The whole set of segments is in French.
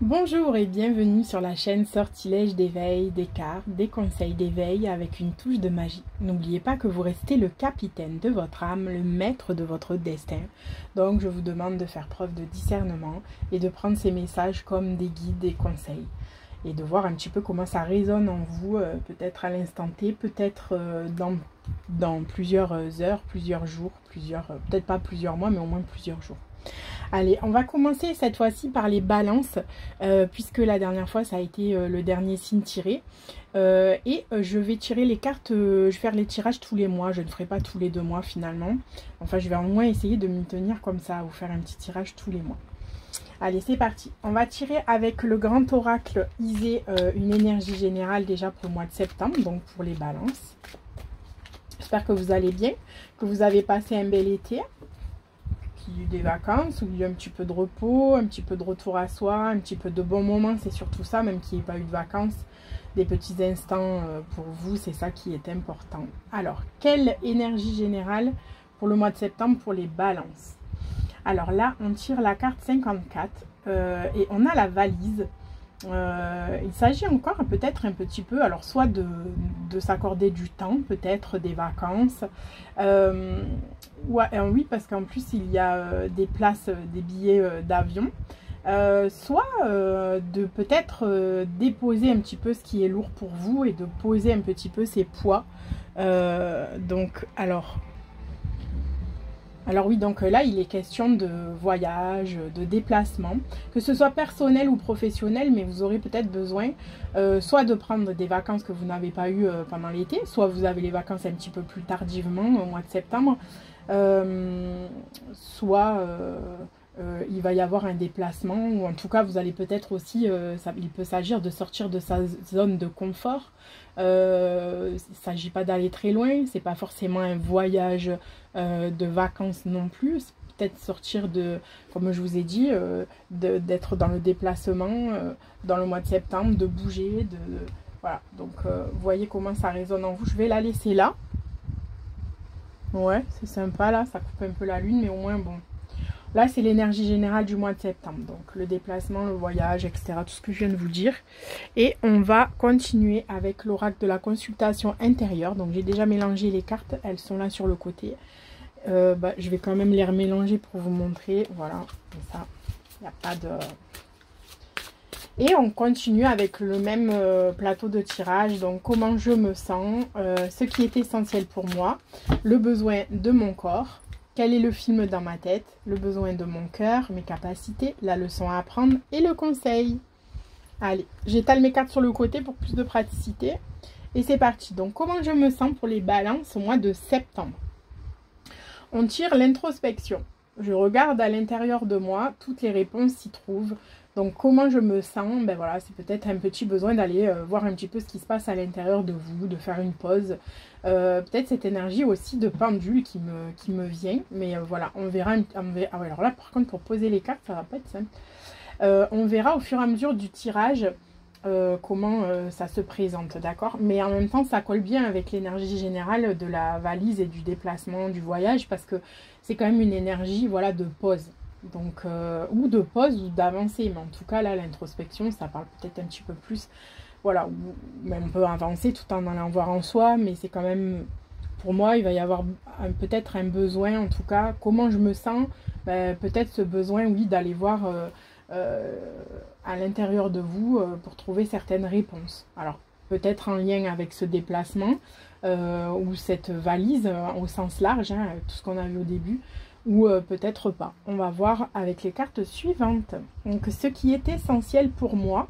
Bonjour et bienvenue sur la chaîne Sortilège d'éveil, des cartes, des conseils d'éveil avec une touche de magie. N'oubliez pas que vous restez le capitaine de votre âme, le maître de votre destin. Donc je vous demande de faire preuve de discernement et de prendre ces messages comme des guides, des conseils. Et de voir un petit peu comment ça résonne en vous, peut-être à l'instant T, peut-être dans plusieurs heures, plusieurs jours, peut-être pas plusieurs mois, mais au moins plusieurs jours. Allez, on va commencer cette fois-ci par les balances, puisque la dernière fois ça a été le dernier signe tiré. Je vais tirer les cartes, je vais faire les tirages tous les mois, je ne ferai pas tous les 2 mois finalement. Enfin, je vais au moins essayer de m'y tenir comme ça, vous faire un petit tirage tous les mois. Allez, c'est parti. On va tirer avec le grand oracle Isée une énergie générale déjà pour le mois de septembre, donc pour les balances. J'espère que vous allez bien, que vous avez passé un bel été. Qu'il y a eu des vacances, où il y a eu un petit peu de repos, un petit peu de retour à soi, un petit peu de bons moments, c'est surtout ça, même qu'il n'y ait pas eu de vacances, des petits instants pour vous, c'est ça qui est important. Alors, quelle énergie générale pour le mois de septembre pour les balances? Alors là, on tire la carte 54 et on a la valise. Il s'agit encore peut-être un petit peu, alors soit de s'accorder du temps, peut-être des vacances. Oui, parce qu'en plus il y a des places, des billets d'avion. Soit de peut-être déposer un petit peu ce qui est lourd pour vous et de poser un petit peu ses poids. Alors oui, donc là, il est question de voyage, de déplacement, que ce soit personnel ou professionnel, mais vous aurez peut-être besoin soit de prendre des vacances que vous n'avez pas eues pendant l'été, soit vous avez les vacances un petit peu plus tardivement, au mois de septembre, soit il va y avoir un déplacement, ou en tout cas, vous allez peut-être aussi, il peut s'agir de sortir de sa zone de confort. Il ne s'agit pas d'aller très loin, c'est pas forcément un voyage de vacances non plus, peut-être sortir de, comme je vous ai dit, d'être dans le déplacement dans le mois de septembre, de bouger, voilà. Donc vous voyez comment ça résonne en vous. Je vais la laisser là. Ouais, c'est sympa là, ça coupe un peu la lune, mais au moins bon. Là, c'est l'énergie générale du mois de septembre. Donc, le déplacement, le voyage, etc. Tout ce que je viens de vous dire. Et on va continuer avec l'oracle de la consultation intérieure. Donc, j'ai déjà mélangé les cartes. Elles sont là sur le côté. Je vais quand même les remélanger pour vous montrer. Voilà, comme ça, il n'y a pas de... Et on continue avec le même plateau de tirage. Donc, comment je me sens, ce qui est essentiel pour moi, le besoin de mon corps. Quel est le film dans ma tête, le besoin de mon cœur, mes capacités, la leçon à apprendre et le conseil. Allez, j'étale mes cartes sur le côté pour plus de praticité. Et c'est parti. Donc, comment je me sens pour les balances au mois de septembre? On tire l'introspection. Je regarde à l'intérieur de moi, toutes les réponses s'y trouvent. Donc, comment je me sens? Ben voilà, c'est peut-être un petit besoin d'aller voir un petit peu ce qui se passe à l'intérieur de vous, de faire une pause. Peut-être cette énergie aussi de pendule qui me vient. Mais voilà, on verra. Ah ouais, alors là, par contre, pour poser les cartes, ça va pas être simple. On verra au fur et à mesure du tirage comment ça se présente, d'accord? Mais en même temps, ça colle bien avec l'énergie générale de la valise et du déplacement, du voyage, parce que c'est quand même une énergie, voilà, de pause. Donc, ou de pause ou d'avancée, mais en tout cas là l'introspection ça parle peut-être un petit peu plus, voilà, même on peut avancer tout en allant voir en soi, mais c'est quand même, pour moi il va y avoir peut-être un besoin, en tout cas comment je me sens, peut-être ce besoin, oui, d'aller voir à l'intérieur de vous pour trouver certaines réponses. Alors peut-être en lien avec ce déplacement ou cette valise au sens large, hein, tout ce qu'on a vu au début, ou peut-être pas. On va voir avec les cartes suivantes. Donc, ce qui est essentiel pour moi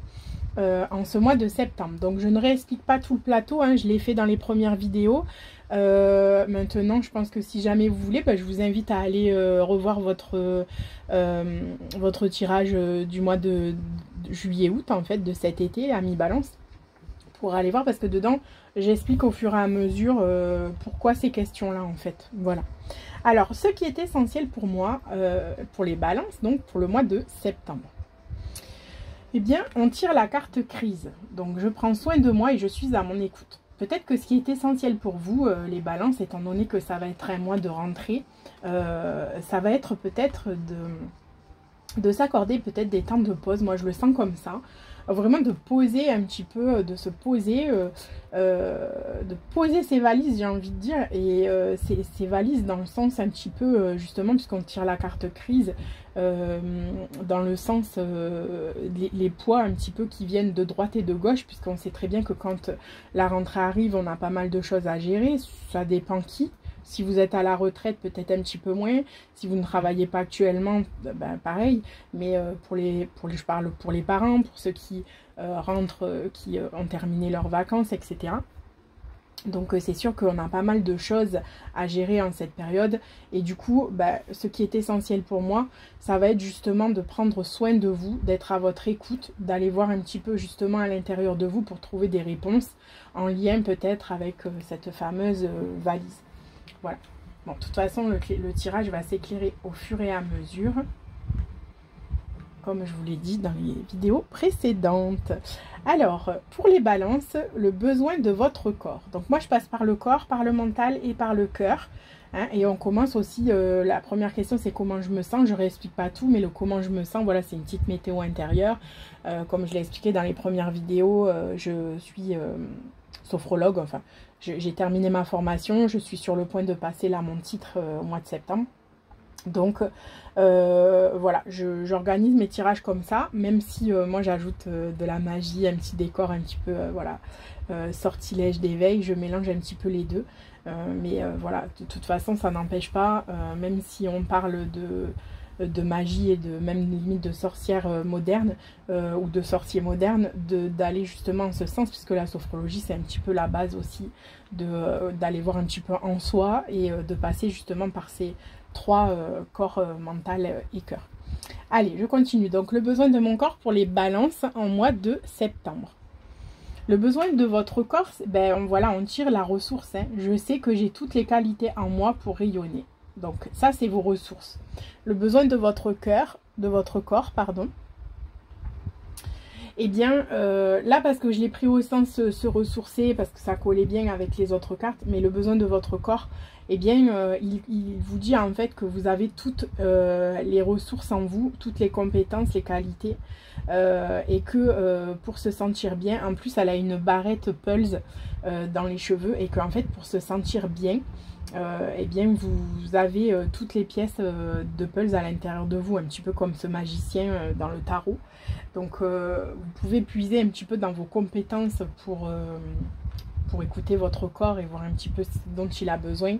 en ce mois de septembre. Donc, je ne réexplique pas tout le plateau, hein, je l'ai fait dans les premières vidéos. Maintenant, je pense que si jamais vous voulez, je vous invite à aller revoir votre tirage du mois de juillet-août, en fait, de cet été à mi-balance, pour aller voir, parce que dedans, j'explique au fur et à mesure pourquoi ces questions-là, en fait. Voilà. Alors, ce qui est essentiel pour moi, pour les balances, donc pour le mois de septembre. Eh bien, on tire la carte crise. Donc, je prends soin de moi et je suis à mon écoute. peut-être que ce qui est essentiel pour vous, les balances, étant donné que ça va être un mois de rentrée, ça va être peut-être de s'accorder peut-être des temps de pause. Moi, je le sens comme ça. Vraiment de poser un petit peu, de se poser, de poser ses valises, j'ai envie de dire, et ses valises dans le sens un petit peu, justement, puisqu'on tire la carte crise, dans le sens, les poids un petit peu qui viennent de droite et de gauche, puisqu'on sait très bien que quand la rentrée arrive, on a pas mal de choses à gérer, ça dépend qui. Si vous êtes à la retraite, peut-être un petit peu moins. Si vous ne travaillez pas actuellement, ben pareil. Mais je parle pour les parents, pour ceux qui rentrent, qui ont terminé leurs vacances, etc. Donc c'est sûr qu'on a pas mal de choses à gérer en cette période. Et du coup, ben, ce qui est essentiel pour moi, ça va être justement de prendre soin de vous, d'être à votre écoute, d'aller voir un petit peu justement à l'intérieur de vous pour trouver des réponses en lien peut-être avec cette fameuse valise. Voilà. Bon, de toute façon, le tirage va s'éclairer au fur et à mesure, comme je vous l'ai dit dans les vidéos précédentes. Alors, pour les balances, le besoin de votre corps. Donc moi, je passe par le corps, par le mental et par le cœur. Hein, et on commence aussi, la première question, c'est comment je me sens. Je ne réexplique pas tout, mais le comment je me sens, voilà, c'est une petite météo intérieure. Comme je l'ai expliqué dans les premières vidéos, je suis sophrologue, enfin, j'ai terminé ma formation, je suis sur le point de passer là mon titre au mois de septembre. Donc voilà, j'organise mes tirages comme ça, même si moi j'ajoute de la magie, un petit décor, un petit peu, voilà, sortilège d'éveil, je mélange un petit peu les deux. Mais voilà, de toute façon ça n'empêche pas, même si on parle de magie et de même limite de sorcière moderne ou de sorcier moderne, d'aller justement en ce sens, puisque la sophrologie c'est un petit peu la base aussi d'aller voir un petit peu en soi et de passer justement par ces trois corps mental et cœur. Allez, je continue. Donc le besoin de mon corps pour les balances en mois de septembre. Le besoin de votre corps, ben voilà, on tire la ressource. Hein. Je sais que j'ai toutes les qualités en moi pour rayonner. Donc ça, c'est vos ressources. Le besoin de votre cœur, de votre corps, pardon. Eh bien, là, parce que je l'ai pris au sens se ressourcer, parce que ça collait bien avec les autres cartes, mais le besoin de votre corps, eh bien, il vous dit en fait que vous avez toutes les ressources en vous, toutes les compétences, les qualités, et que pour se sentir bien, en plus, elle a une barrette Pulse dans les cheveux, et qu'en fait, pour se sentir bien, eh bien vous avez toutes les pièces de Pulse à l'intérieur de vous, un petit peu comme ce magicien dans le tarot. Donc vous pouvez puiser un petit peu dans vos compétences pour écouter votre corps et voir un petit peu ce dont il a besoin.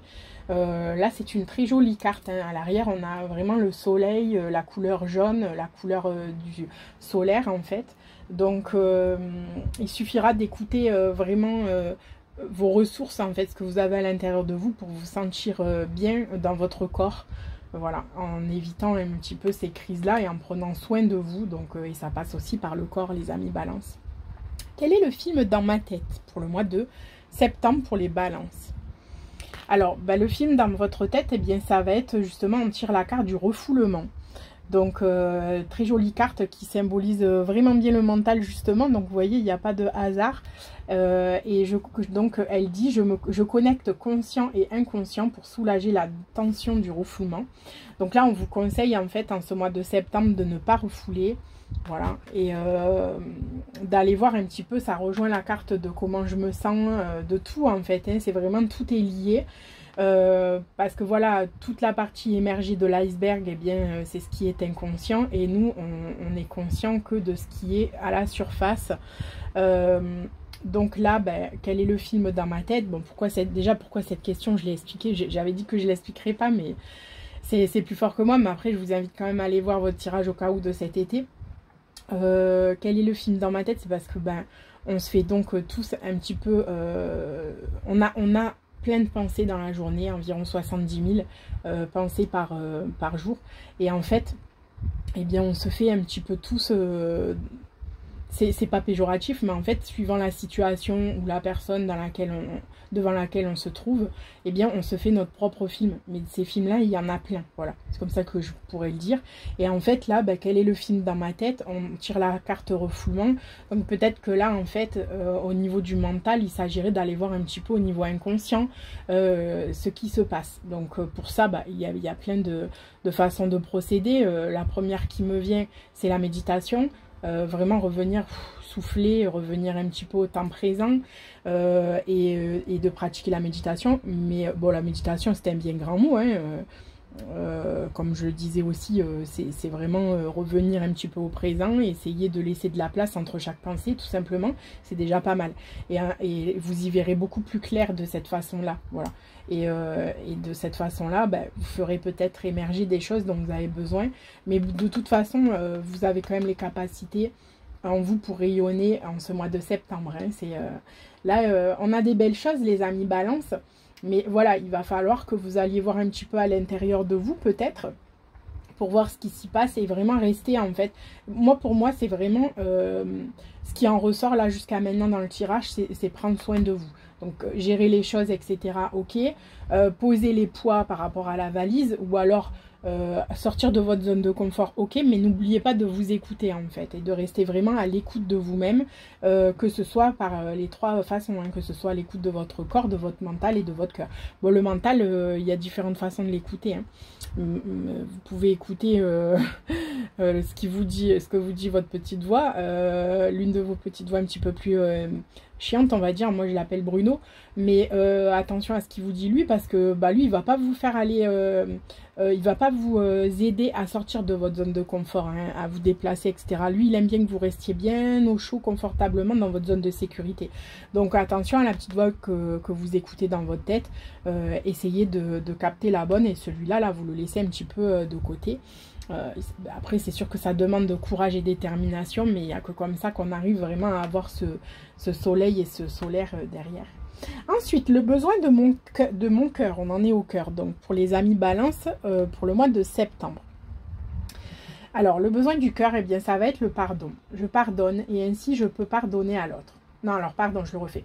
Là c'est une très jolie carte, hein. À l'arrière on a vraiment le soleil, la couleur jaune, la couleur du solaire en fait. Donc il suffira d'écouter vraiment vos ressources en fait, ce que vous avez à l'intérieur de vous pour vous sentir bien dans votre corps, voilà, en évitant un petit peu ces crises là et en prenant soin de vous. Donc et ça passe aussi par le corps, les amis balance. Quel est le film dans ma tête pour le mois de septembre pour les balances? Alors bah, le film dans votre tête, eh bien ça va être justement, on tire la carte du refoulement. Donc très jolie carte qui symbolise vraiment bien le mental justement. Donc vous voyez, il n'y a pas de hasard. Et donc elle dit je connecte conscient et inconscient pour soulager la tension du refoulement. Donc là on vous conseille en fait en ce mois de septembre de ne pas refouler. Voilà. Et d'aller voir un petit peu, ça rejoint la carte de comment je me sens, de tout en fait. Hein, c'est vraiment tout est lié. Parce que voilà, toute la partie émergée de l'iceberg, eh bien c'est ce qui est inconscient et nous on est conscient que de ce qui est à la surface. Donc là, ben, quel est le film dans ma tête? Bon, pourquoi cette question, je l'ai expliqué, j'avais dit que je ne l'expliquerai pas, mais c'est plus fort que moi. Mais après, je vous invite quand même à aller voir votre tirage au cas où de cet été. Quel est le film dans ma tête? C'est parce que ben, on se fait donc tous un petit peu... on a plein de pensées dans la journée, environ 70 000 pensées par jour. Et en fait, eh bien, on se fait un petit peu tous c'est pas péjoratif, mais en fait, suivant la situation ou la personne devant laquelle on se trouve, eh bien, on se fait notre propre film. Mais ces films-là, il y en a plein, voilà. C'est comme ça que je pourrais le dire. Et en fait, là, quel est le film dans ma tête? On tire la carte refoulement. Donc peut-être que là, en fait, au niveau du mental, il s'agirait d'aller voir un petit peu au niveau inconscient ce qui se passe. Donc pour ça, il y a plein de façons de procéder. La première qui me vient, c'est la méditation. Vraiment revenir souffler, revenir un petit peu au temps présent et de pratiquer la méditation. Mais bon, la méditation, c'est un bien grand mot, hein, comme je le disais aussi, c'est vraiment revenir un petit peu au présent et essayer de laisser de la place entre chaque pensée, tout simplement. C'est déjà pas mal. Et vous y verrez beaucoup plus clair de cette façon-là. Voilà. Et de cette façon-là, vous ferez peut-être émerger des choses dont vous avez besoin. Mais de toute façon, vous avez quand même les capacités en vous pour rayonner en ce mois de septembre. Hein. Là, on a des belles choses, les amis Balance. Mais voilà, il va falloir que vous alliez voir un petit peu à l'intérieur de vous, peut-être, pour voir ce qui s'y passe et vraiment rester, en fait. Pour moi, c'est vraiment ce qui en ressort là jusqu'à maintenant dans le tirage, c'est prendre soin de vous. Donc, gérer les choses, etc. Ok. Poser les poids par rapport à la valise ou alors sortir de votre zone de confort, ok, mais n'oubliez pas de vous écouter en fait et de rester vraiment à l'écoute de vous-même, que ce soit par les trois façons, hein, que ce soit l'écoute de votre corps, de votre mental et de votre cœur. Bon, le mental, il y a différentes façons de l'écouter. Hein. Vous pouvez écouter ce que vous dit votre petite voix, l'une de vos petites voix un petit peu plus chiante, on va dire. Moi, je l'appelle Bruno, mais attention à ce qu'il vous dit lui, parce que lui, il va pas vous faire aller, il va pas vous aider à sortir de votre zone de confort, hein, à vous déplacer, etc. Lui, il aime bien que vous restiez bien au chaud, confortablement dans votre zone de sécurité. Donc, attention à la petite voix que vous écoutez dans votre tête. Essayez de capter la bonne, et celui-là, là, vous le laissez un petit peu de côté. Après, c'est sûr que ça demande de courage et détermination, mais il n'y a que comme ça qu'on arrive vraiment à avoir ce soleil et ce solaire derrière. Ensuite, le besoin de mon cœur, on en est au cœur, donc pour les amis Balance, pour le mois de septembre. Alors, le besoin du cœur, eh bien, ça va être le pardon. Je pardonne et ainsi je peux pardonner à l'autre. Non, alors, pardon, je le refais.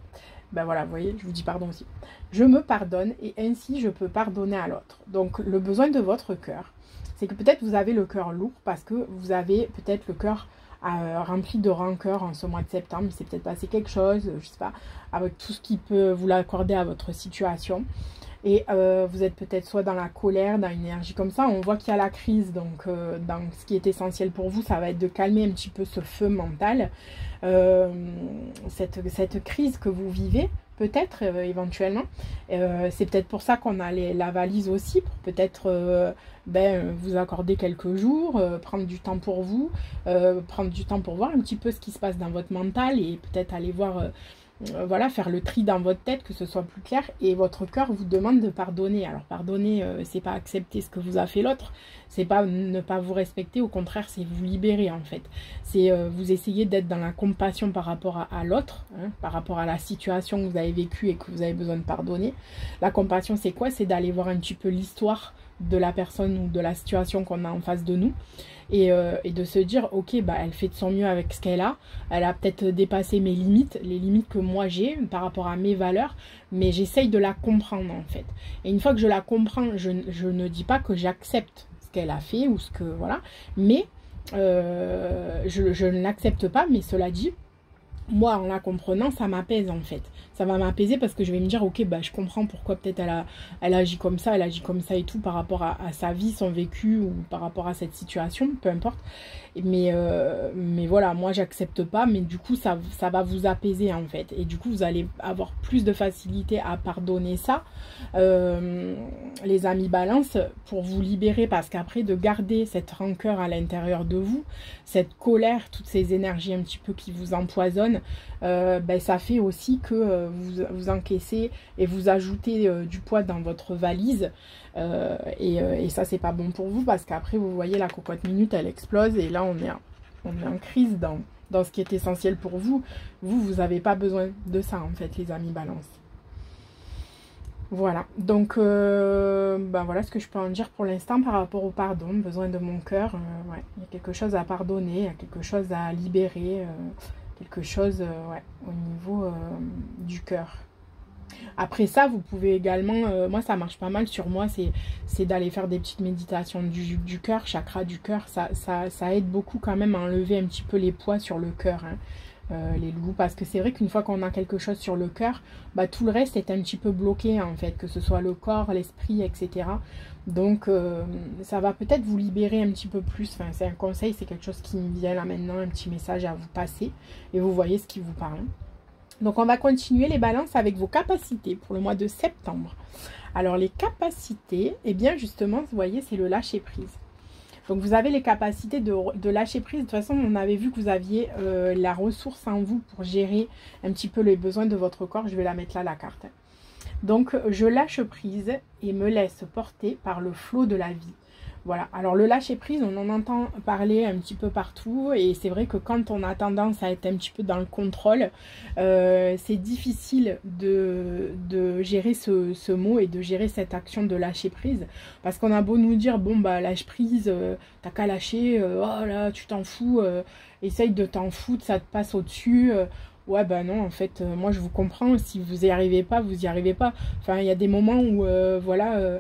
Voilà, vous voyez, je vous dis pardon aussi. Je me pardonne et ainsi je peux pardonner à l'autre. Donc, le besoin de votre cœur, c'est que peut-être vous avez le cœur lourd parce que vous avez peut-être le cœur rempli de rancœur en ce mois de septembre. Il s'est peut-être passé quelque chose, je sais pas, avec tout ce qui peut vous l'accorder à votre situation. Et vous êtes peut-être soit dans la colère, dans une énergie comme ça. On voit qu'il y a la crise, donc dans ce qui est essentiel pour vous, ça va être de calmer un petit peu ce feu mental. Cette crise que vous vivez, peut-être éventuellement. C'est peut-être pour ça qu'on a la valise aussi, pour peut-être vous accorder quelques jours, prendre du temps pour vous, prendre du temps pour voir un petit peu ce qui se passe dans votre mental et peut-être aller voir... voilà, faire le tri dans votre tête, que ce soit plus clair, et votre cœur vous demande de pardonner. Alors pardonner, c'est pas accepter ce que vous a fait l'autre, c'est pas ne pas vous respecter, au contraire c'est vous libérer en fait. C'est vous essayer d'être dans la compassion par rapport à l'autre, hein, par rapport à la situation que vous avez vécue et que vous avez besoin de pardonner. La compassion, c'est quoi? C'est d'aller voir un petit peu l'histoire de la personne ou de la situation qu'on a en face de nous. Et de se dire, ok, elle fait de son mieux avec ce qu'elle a peut-être dépassé mes limites, les limites que moi j'ai par rapport à mes valeurs, mais j'essaye de la comprendre en fait. Et une fois que je la comprends, je ne dis pas que j'accepte ce qu'elle a fait ou ce que, voilà, mais je ne l'accepte pas, mais cela dit, moi, en la comprenant, ça m'apaise en fait. Ça va m'apaiser parce que je vais me dire, ok, je comprends pourquoi peut-être elle agit comme ça, et tout par rapport à sa vie, son vécu ou par rapport à cette situation, peu importe. Mais voilà, moi, j'accepte pas, mais du coup, ça va vous apaiser en fait. Et du coup, vous allez avoir plus de facilité à pardonner ça, les amis Balance, pour vous libérer, parce qu'après, de garder cette rancœur à l'intérieur de vous, cette colère, toutes ces énergies un petit peu qui vous empoisonnent, ça fait aussi que vous encaissez et vous ajoutez du poids dans votre valise, et ça c'est pas bon pour vous, parce qu'après vous voyez la cocotte minute elle explose, et là on est en crise dans ce qui est essentiel pour vous. Vous n'avez pas besoin de ça en fait, les amis Balance. Voilà, donc voilà ce que je peux en dire pour l'instant par rapport au pardon, besoin de mon cœur. Ouais, il y a quelque chose à pardonner, il y a quelque chose à libérer, quelque chose ouais, au niveau du cœur. Après ça, vous pouvez également, moi ça marche pas mal sur moi, c'est d'aller faire des petites méditations du cœur, chakra du cœur, ça aide beaucoup quand même à enlever un petit peu les poids sur le cœur, hein. Les loups, parce que c'est vrai qu'une fois qu'on a quelque chose sur le cœur, bah, tout le reste est un petit peu bloqué en fait, que ce soit le corps, l'esprit, etc. Donc ça va peut-être vous libérer un petit peu plus, enfin c'est un conseil, c'est quelque chose qui me vient là maintenant, un petit message à vous passer, et vous voyez ce qui vous parle. Donc on va continuer les balances avec vos capacités pour le mois de septembre. Alors les capacités, eh bien justement, vous voyez, c'est le lâcher prise. Donc vous avez les capacités de lâcher prise. De toute façon, on avait vu que vous aviez la ressource en vous pour gérer un petit peu les besoins de votre corps. Je vais la mettre là, la carte. Donc je lâche prise et me laisse porter par le flot de la vie. Voilà, alors le lâcher prise, on en entend parler un petit peu partout et c'est vrai que quand on a tendance à être un petit peu dans le contrôle, c'est difficile de gérer ce mot et de gérer cette action de lâcher prise, parce qu'on a beau nous dire, bon bah lâche prise, t'as qu'à lâcher, oh là tu t'en fous, essaye de t'en foutre, ça te passe au-dessus. Ouais, bah non, en fait, moi je vous comprends, si vous y arrivez pas, vous y arrivez pas. Enfin, il y a des moments où, voilà,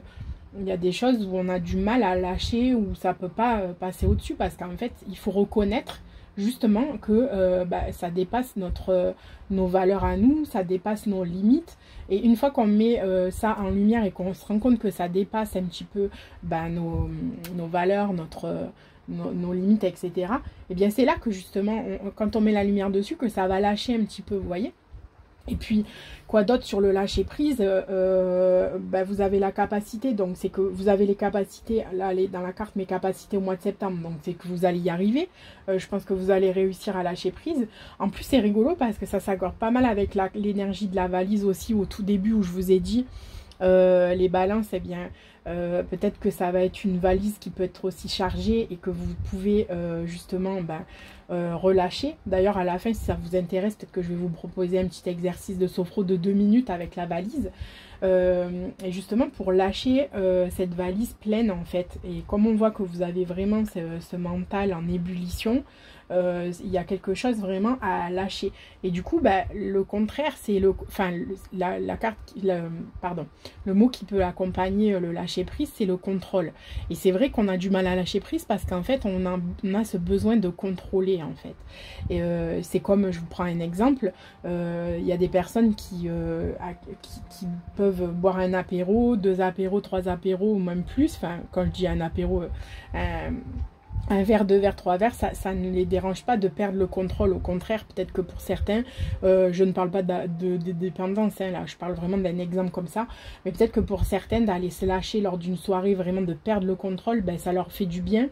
il y a des choses où on a du mal à lâcher, où ça peut pas passer au-dessus, parce qu'en fait, il faut reconnaître justement que ça dépasse nos valeurs à nous, ça dépasse nos limites. Et une fois qu'on met ça en lumière et qu'on se rend compte que ça dépasse un petit peu nos valeurs, nos limites, etc. Et bien c'est là que justement, quand on met la lumière dessus, que ça va lâcher un petit peu, vous voyez. Et puis, quoi d'autre sur le lâcher prise, vous avez la capacité, donc c'est que vous avez les capacités, là dans la carte mes capacités au mois de septembre, donc c'est que vous allez y arriver, je pense que vous allez réussir à lâcher prise. En plus c'est rigolo parce que ça s'accorde pas mal avec l'énergie de la valise aussi au tout début où je vous ai dit, les balances, eh bien peut-être que ça va être une valise qui peut être aussi chargée et que vous pouvez justement relâcher. D'ailleurs à la fin, si ça vous intéresse, peut-être que je vais vous proposer un petit exercice de sophro de 2 minutes avec la valise, et justement pour lâcher cette valise pleine en fait. Et comme on voit que vous avez vraiment ce mental en ébullition, il y a quelque chose vraiment à lâcher. Et du coup, le contraire, c'est la carte, pardon, le mot qui peut accompagner le lâcher prise, c'est le contrôle. Et c'est vrai qu'on a du mal à lâcher prise parce qu'en fait, on a ce besoin de contrôler en fait. Et c'est comme, je vous prends un exemple, il y a des personnes qui peuvent boire un apéro, 2 apéros, 3 apéros ou même plus. Enfin, quand je dis un apéro, un verre, 2 verres, 3 verres, ça ne les dérange pas de perdre le contrôle. Au contraire, peut-être que pour certains, je ne parle pas de dépendance, hein, là, je parle vraiment d'un exemple comme ça, mais peut-être que pour certains, d'aller se lâcher lors d'une soirée, vraiment de perdre le contrôle, ça leur fait du bien.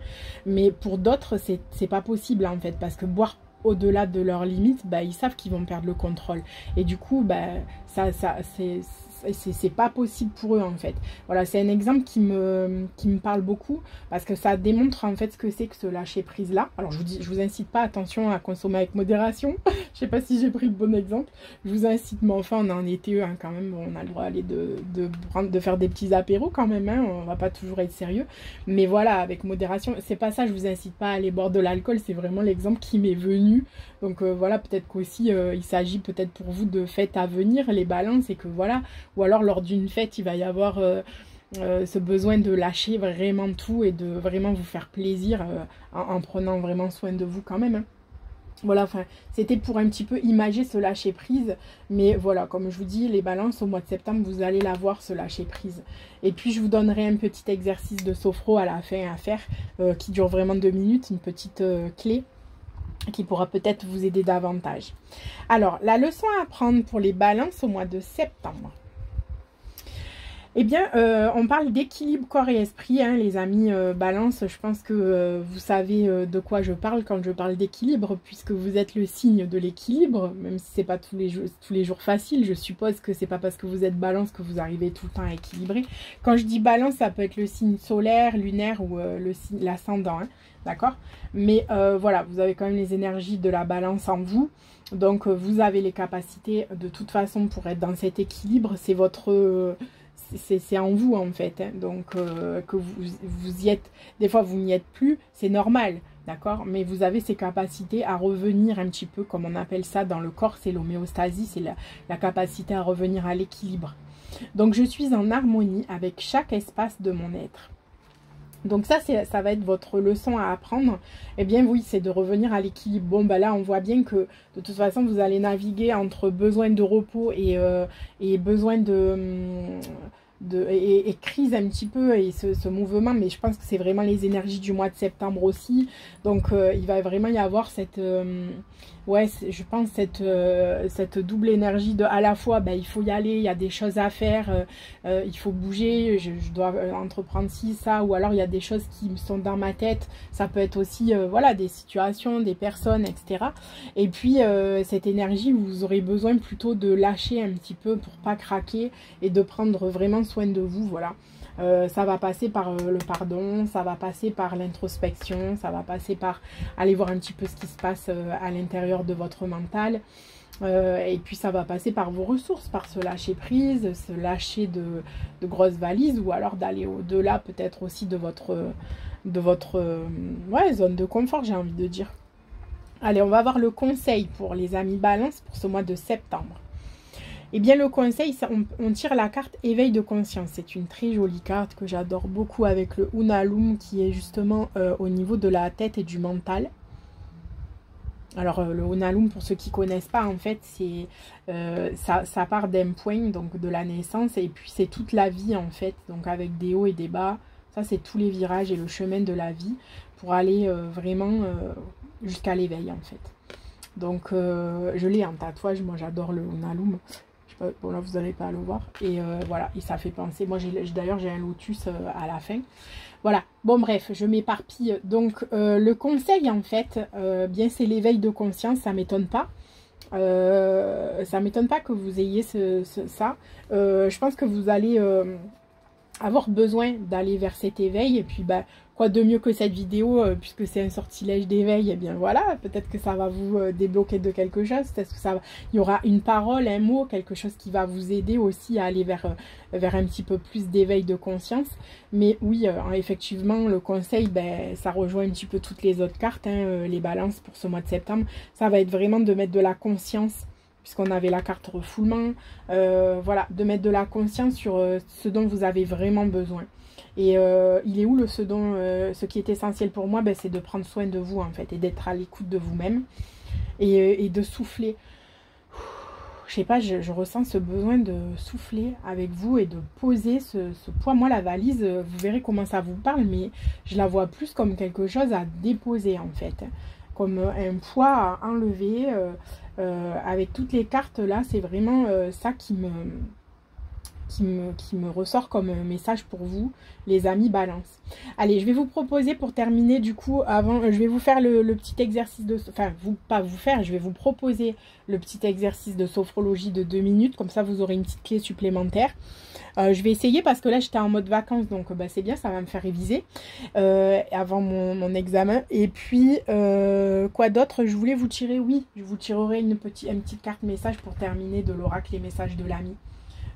Mais pour d'autres, c'est pas possible en fait, parce que boire au-delà de leurs limites, ils savent qu'ils vont perdre le contrôle. Et du coup, c'est pas possible pour eux en fait. Voilà, c'est un exemple qui me parle beaucoup parce que ça démontre en fait ce que c'est que ce lâcher prise là. Alors je vous incite pas, attention, à consommer avec modération. Je sais pas si j'ai pris le bon exemple. Je vous incite, mais enfin on est en été hein, quand même, on a le droit d'aller de faire des petits apéros quand même, hein, on va pas toujours être sérieux. Mais voilà, avec modération, c'est pas ça, je vous incite pas à aller boire de l'alcool, c'est vraiment l'exemple qui m'est venu. Donc voilà, peut-être qu'aussi il s'agit peut-être pour vous de fêtes à venir, les balances, et que voilà, ou alors lors d'une fête, il va y avoir ce besoin de lâcher vraiment tout et de vraiment vous faire plaisir en prenant vraiment soin de vous quand même. Hein. Voilà, enfin, c'était pour un petit peu imager ce lâcher prise. Mais voilà, comme je vous dis, les balances au mois de septembre, vous allez l'avoir ce lâcher prise. Et puis, je vous donnerai un petit exercice de sophro à la fin à faire qui dure vraiment 2 minutes, une petite clé qui pourra peut-être vous aider davantage. Alors, la leçon à apprendre pour les balances au mois de septembre. Eh bien, on parle d'équilibre corps et esprit, hein, les amis balance. Je pense que vous savez de quoi je parle quand je parle d'équilibre, puisque vous êtes le signe de l'équilibre, même si c'est pas tous les jours facile. Je suppose que c'est pas parce que vous êtes balance que vous arrivez tout le temps à équilibrer. Quand je dis balance, ça peut être le signe solaire, lunaire ou l'ascendant, hein, d'accord? Mais voilà, vous avez quand même les énergies de la balance en vous. Donc vous avez les capacités de toute façon pour être dans cet équilibre. C'est votre c'est en vous en fait, hein. Donc que vous y êtes, des fois vous n'y êtes plus, c'est normal, d'accord, mais vous avez ces capacités à revenir un petit peu, comme on appelle ça dans le corps, c'est l'homéostasie, c'est la capacité à revenir à l'équilibre. Donc je suis en harmonie avec chaque espace de mon être. Donc ça va être votre leçon à apprendre. Eh bien oui, c'est de revenir à l'équilibre. Bon, bah là, on voit bien que de toute façon, vous allez naviguer entre besoin de repos et besoin et crise un petit peu, et ce mouvement. Mais je pense que c'est vraiment les énergies du mois de septembre aussi. Donc il va vraiment y avoir cette... ouais, je pense cette double énergie de à la fois, ben, il faut y aller, il y a des choses à faire, il faut bouger, je dois entreprendre ci, ça, ou alors il y a des choses qui me sont dans ma tête, ça peut être aussi, voilà, des situations, des personnes, etc. Et puis, cette énergie, vous aurez besoin plutôt de lâcher un petit peu pour pas craquer et de prendre vraiment soin de vous, voilà. Ça va passer par le pardon, ça va passer par l'introspection, ça va passer par aller voir un petit peu ce qui se passe à l'intérieur de votre mental. Et puis ça va passer par vos ressources, par se lâcher prise, se lâcher de grosses valises, ou alors d'aller au-delà peut-être aussi de votre ouais, zone de confort, j'ai envie de dire. Allez, on va voir le conseil pour les amis Balance pour ce mois de septembre. Eh bien, le conseil, on tire la carte éveil de conscience. C'est une très jolie carte que j'adore beaucoup avec le Unalum qui est justement au niveau de la tête et du mental. Alors, le Unalum, pour ceux qui ne connaissent pas, en fait, c'est ça part d'un point, donc de la naissance, et puis c'est toute la vie, en fait, donc avec des hauts et des bas. Ça, c'est tous les virages et le chemin de la vie pour aller vraiment jusqu'à l'éveil, en fait. Donc, je l'ai en tatouage. Moi, j'adore le Unalum. Bon, là, vous n'allez pas le voir. Et voilà, et ça fait penser. Moi, d'ailleurs, j'ai un lotus à la fin. Voilà. Bon, bref, je m'éparpille. Donc, le conseil, en fait, bien, c'est l'éveil de conscience. Ça ne m'étonne pas. Ça ne m'étonne pas que vous ayez ça. Je pense que vous allez avoir besoin d'aller vers cet éveil. Et puis, bah, quoi de mieux que cette vidéo, puisque c'est un sortilège d'éveil, et bien voilà, peut-être que ça va vous débloquer de quelque chose, peut-être que il y aura une parole, un mot, quelque chose qui va vous aider aussi à aller vers un petit peu plus d'éveil de conscience. Mais oui, effectivement, le conseil, ben, ça rejoint un petit peu toutes les autres cartes, hein, les balances pour ce mois de septembre. Ça va être vraiment de mettre de la conscience, puisqu'on avait la carte refoulement, voilà, de mettre de la conscience sur ce dont vous avez vraiment besoin. Et il est où ce qui est essentiel pour moi, ben, c'est de prendre soin de vous en fait, et d'être à l'écoute de vous-même, et de souffler. Je sais pas, je ressens ce besoin de souffler avec vous et de poser ce poids. Moi, la valise, vous verrez comment ça vous parle, mais je la vois plus comme quelque chose à déposer en fait, comme un poids à enlever. Avec toutes les cartes là, c'est vraiment ça qui me ressort comme message pour vous, les amis Balance. Allez, je vais vous proposer pour terminer, du coup, je vais vous faire le petit exercice de... Enfin, je vais vous proposer le petit exercice de sophrologie de 2 minutes, comme ça vous aurez une petite clé supplémentaire. Je vais essayer parce que là, j'étais en mode vacances, donc bah, c'est bien, ça va me faire réviser avant mon examen. Et puis, quoi d'autre? Je voulais vous tirer, oui, je vous tirerai une petite carte message pour terminer de l'oracle les messages de l'ami.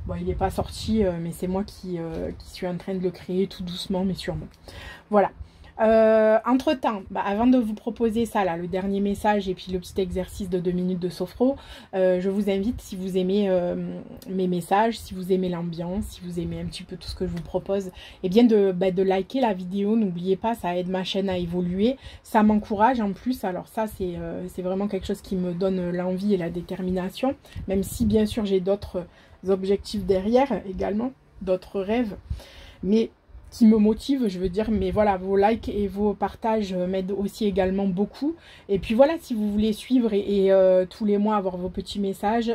Bon, il n'est pas sorti, mais c'est moi qui suis en train de le créer tout doucement, mais sûrement. Voilà. Entre-temps, bah, avant de vous proposer ça, là, le dernier message et puis le petit exercice de 2 minutes de sophro, je vous invite, si vous aimez mes messages, si vous aimez l'ambiance, si vous aimez un petit peu tout ce que je vous propose, eh bien de liker la vidéo. N'oubliez pas, ça aide ma chaîne à évoluer, ça m'encourage en plus. Alors ça, c'est vraiment quelque chose qui me donne l'envie et la détermination, même si bien sûr j'ai d'autres objectifs derrière également, d'autres rêves, mais qui me motive, je veux dire. Mais voilà, vos likes et vos partages m'aident aussi également beaucoup. Et puis voilà, si vous voulez suivre et tous les mois avoir vos petits messages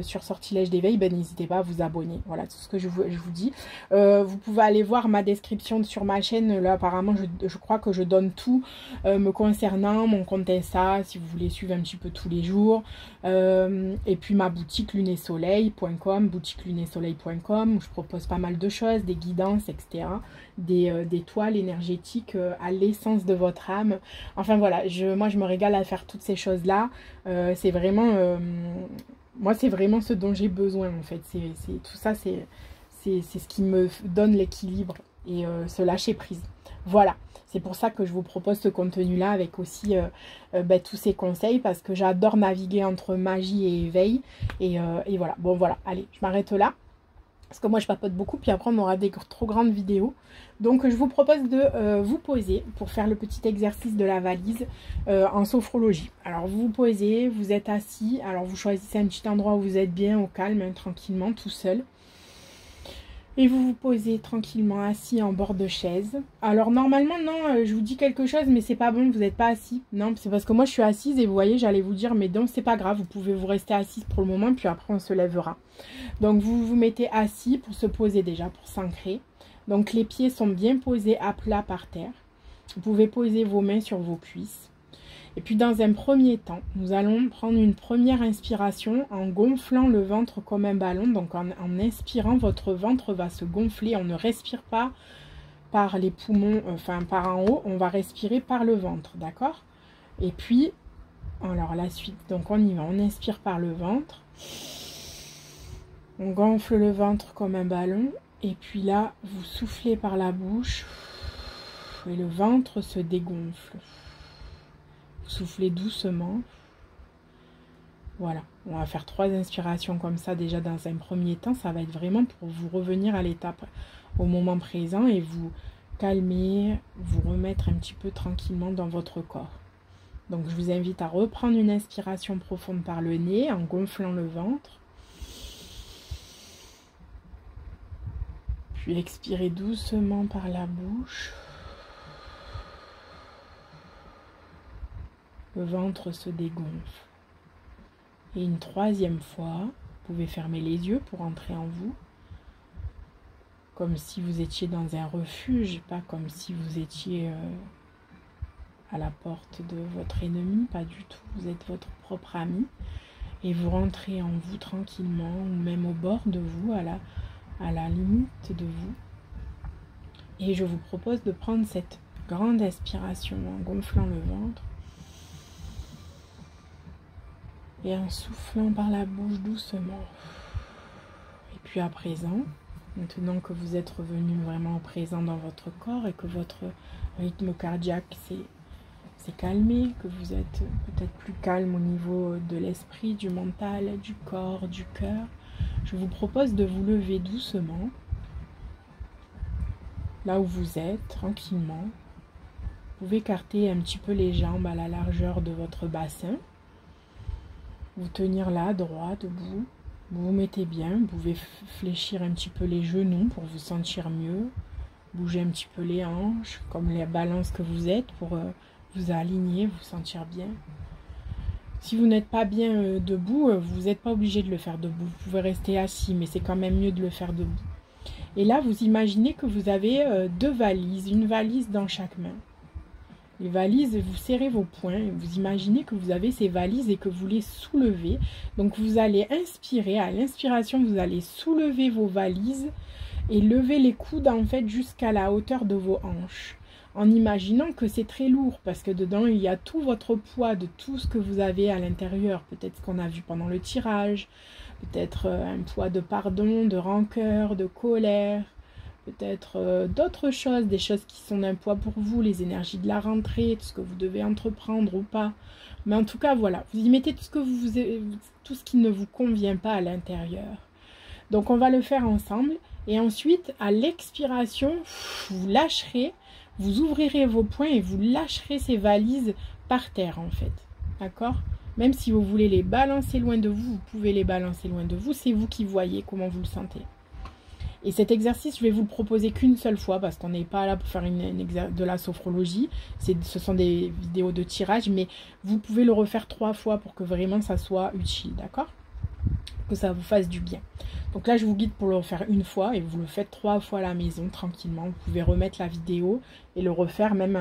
sur Sortilège d'éveil, ben n'hésitez pas à vous abonner. Voilà tout ce que je vous dis. Vous pouvez aller voir ma description sur ma chaîne. Là, apparemment, je crois que je donne tout me concernant, mon compte Insta, si vous voulez suivre un petit peu tous les jours. Et puis ma boutique lunesoleil.com, boutique-lunesoleil.com, où je propose pas mal de choses, des guidances, etc. Des toiles énergétiques à l'essence de votre âme. Enfin voilà, moi je me régale à faire toutes ces choses là. C'est vraiment moi c'est vraiment ce dont j'ai besoin en fait. Tout ça, c'est ce qui me donne l'équilibre et se lâcher prise. Voilà, c'est pour ça que je vous propose ce contenu-là avec aussi tous ces conseils parce que j'adore naviguer entre magie et éveil. Et voilà, bon voilà, allez, je m'arrête là. Parce que moi, je papote beaucoup, puis après, on aura des trop grandes vidéos. Donc, je vous propose de vous poser pour faire le petit exercice de la valise en sophrologie. Alors, vous vous posez, vous êtes assis. Alors, vous choisissez un petit endroit où vous êtes bien, au calme, hein, tranquillement, tout seul. Et vous vous posez tranquillement assis en bord de chaise. Alors normalement non, je vous dis quelque chose mais c'est pas bon, vous n'êtes pas assis. Non, c'est parce que moi je suis assise et vous voyez j'allais vous dire mais donc c'est pas grave, vous pouvez vous rester assise pour le moment puis après on se lèvera. Donc vous vous mettez assis pour se poser déjà, pour s'ancrer. Donc les pieds sont bien posés à plat par terre. Vous pouvez poser vos mains sur vos cuisses. Et puis dans un premier temps, nous allons prendre une première inspiration en gonflant le ventre comme un ballon. Donc en inspirant, votre ventre va se gonfler. On ne respire pas par les poumons, enfin par en haut, on va respirer par le ventre, d'accord? Et puis, alors la suite, donc on y va, on inspire par le ventre. On gonfle le ventre comme un ballon. Et puis là, vous soufflez par la bouche et le ventre se dégonfle. Soufflez doucement. Voilà, on va faire 3 inspirations comme ça déjà dans un premier temps. Ça va être vraiment pour vous revenir à l'étape au moment présent et vous calmer, vous remettre un petit peu tranquillement dans votre corps. Donc je vous invite à reprendre une inspiration profonde par le nez en gonflant le ventre. Puis expirez doucement par la bouche. Le ventre se dégonfle. Et une 3e fois, vous pouvez fermer les yeux pour entrer en vous. Comme si vous étiez dans un refuge, pas comme si vous étiez à la porte de votre ennemi, pas du tout. Vous êtes votre propre ami. Et vous rentrez en vous tranquillement, ou même au bord de vous, à la limite de vous. Et je vous propose de prendre cette grande inspiration en gonflant le ventre. Et en soufflant par la bouche doucement. Et puis à présent, maintenant que vous êtes revenu vraiment présent dans votre corps et que votre rythme cardiaque s'est calmé, que vous êtes peut-être plus calme au niveau de l'esprit, du mental, du corps, du cœur, je vous propose de vous lever doucement, là où vous êtes, tranquillement. Vous pouvez écarter un petit peu les jambes à la largeur de votre bassin. Vous tenir là, droit, debout. Vous vous mettez bien. Vous pouvez fléchir un petit peu les genoux pour vous sentir mieux. Bouger un petit peu les hanches, comme les balances que vous êtes, pour vous aligner, vous sentir bien. Si vous n'êtes pas bien debout, vous n'êtes pas obligé de le faire debout. Vous pouvez rester assis, mais c'est quand même mieux de le faire debout. Et là, vous imaginez que vous avez 2 valises, une valise dans chaque main. Les valises, vous serrez vos poings et vous imaginez que vous avez ces valises et que vous les soulevez. Donc vous allez inspirer, à l'inspiration vous allez soulever vos valises et lever les coudes en fait jusqu'à la hauteur de vos hanches. En imaginant que c'est très lourd parce que dedans il y a tout votre poids de tout ce que vous avez à l'intérieur. Peut-être ce qu'on a vu pendant le tirage, peut-être un poids de pardon, de rancœur, de colère. Peut-être d'autres choses, des choses qui sont d'un poids pour vous, les énergies de la rentrée, tout ce que vous devez entreprendre ou pas. Mais en tout cas, voilà, vous y mettez tout ce qui ne vous convient pas à l'intérieur. Donc, on va le faire ensemble. Et ensuite, à l'expiration, vous lâcherez, vous ouvrirez vos poings et vous lâcherez ces valises par terre, en fait. D'accord ? Même si vous voulez les balancer loin de vous, vous pouvez les balancer loin de vous. C'est vous qui voyez comment vous le sentez. Et cet exercice, je vais vous le proposer qu'une seule fois parce qu'on n'est pas là pour faire de la sophrologie. Ce sont des vidéos de tirage, mais vous pouvez le refaire 3 fois pour que vraiment ça soit utile, d'accord? Que ça vous fasse du bien. Donc là, je vous guide pour le refaire une fois et vous le faites 3 fois à la maison, tranquillement. Vous pouvez remettre la vidéo et le refaire même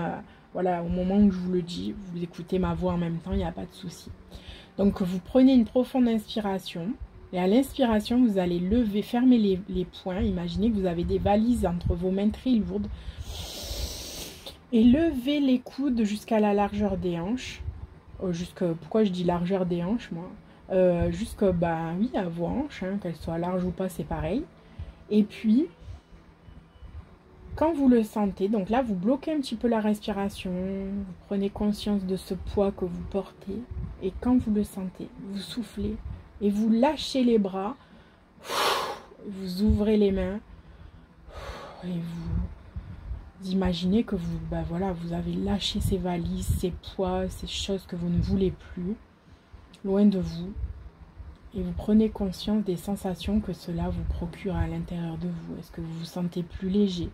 voilà, au moment où je vous le dis. Vous écoutez ma voix en même temps, il n'y a pas de souci. Donc, vous prenez une profonde inspiration. Et à l'inspiration, vous allez lever, fermer les poings. Imaginez que vous avez des valises entre vos mains très lourdes. Et levez les coudes jusqu'à la largeur des hanches. Pourquoi je dis largeur des hanches, moi? Jusque, oui, à vos hanches, hein, qu'elles soient larges ou pas, c'est pareil. Et puis, quand vous le sentez, donc là, vous bloquez un petit peu la respiration, vous prenez conscience de ce poids que vous portez. Et quand vous le sentez, vous soufflez et vous lâchez les bras. Vous ouvrez les mains et vous imaginez que vous, voilà, vous avez lâché ces valises, ces poids, ces choses que vous ne voulez plus, loin de vous. Et vous prenez conscience des sensations que cela vous procure à l'intérieur de vous. Est-ce que vous vous sentez plus léger?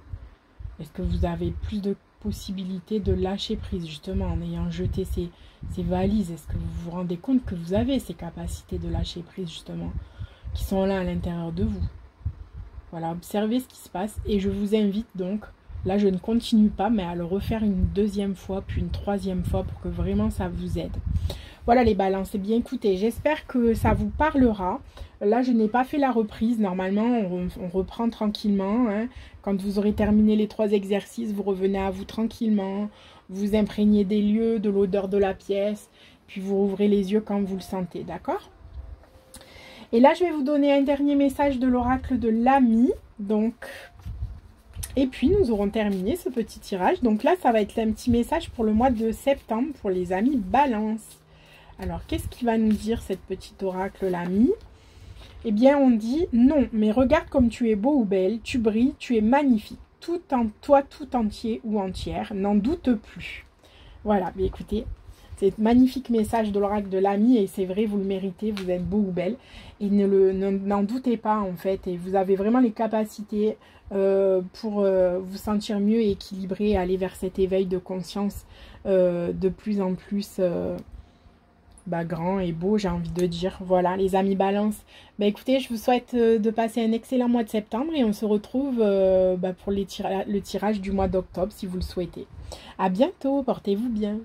Est-ce que vous avez plus de possibilités de lâcher prise, justement, en ayant jeté ces valises? Est-ce que vous vous rendez compte que vous avez ces capacités de lâcher prise, justement, qui sont là à l'intérieur de vous? Voilà, observez ce qui se passe. Et je vous invite donc, là je ne continue pas, mais à le refaire une deuxième fois, puis une troisième fois, pour que vraiment ça vous aide. Voilà les balances. Eh bien écoutez, j'espère que ça vous parlera. Là, je n'ai pas fait la reprise. Normalement, on reprend tranquillement. Hein. Quand vous aurez terminé les 3 exercices, vous revenez à vous tranquillement. Vous imprégnez des lieux, de l'odeur de la pièce. Puis vous rouvrez les yeux quand vous le sentez. D'accord ? Et là, je vais vous donner un dernier message de l'oracle de l'ami. Donc, et puis, nous aurons terminé ce petit tirage. Donc là, ça va être un petit message pour le mois de septembre pour les amis Balance. Alors, qu'est-ce qui va nous dire cette petite oracle, l'ami? Eh bien, on dit « Non, mais regarde comme tu es beau ou belle, tu brilles, tu es magnifique. Tout en toi, tout entier ou entière, n'en doute plus. » Voilà, mais écoutez, c'est un magnifique message de l'oracle de l'ami et c'est vrai, vous le méritez, vous êtes beau ou belle. Et n'en doutez pas, en fait, et vous avez vraiment les capacités pour vous sentir mieux et équilibré, aller vers cet éveil de conscience de plus en plus... grand et beau, j'ai envie de dire. Voilà, les amis Balance. Écoutez, je vous souhaite de passer un excellent mois de septembre et on se retrouve pour le tirage du mois d'octobre si vous le souhaitez. À bientôt, portez-vous bien.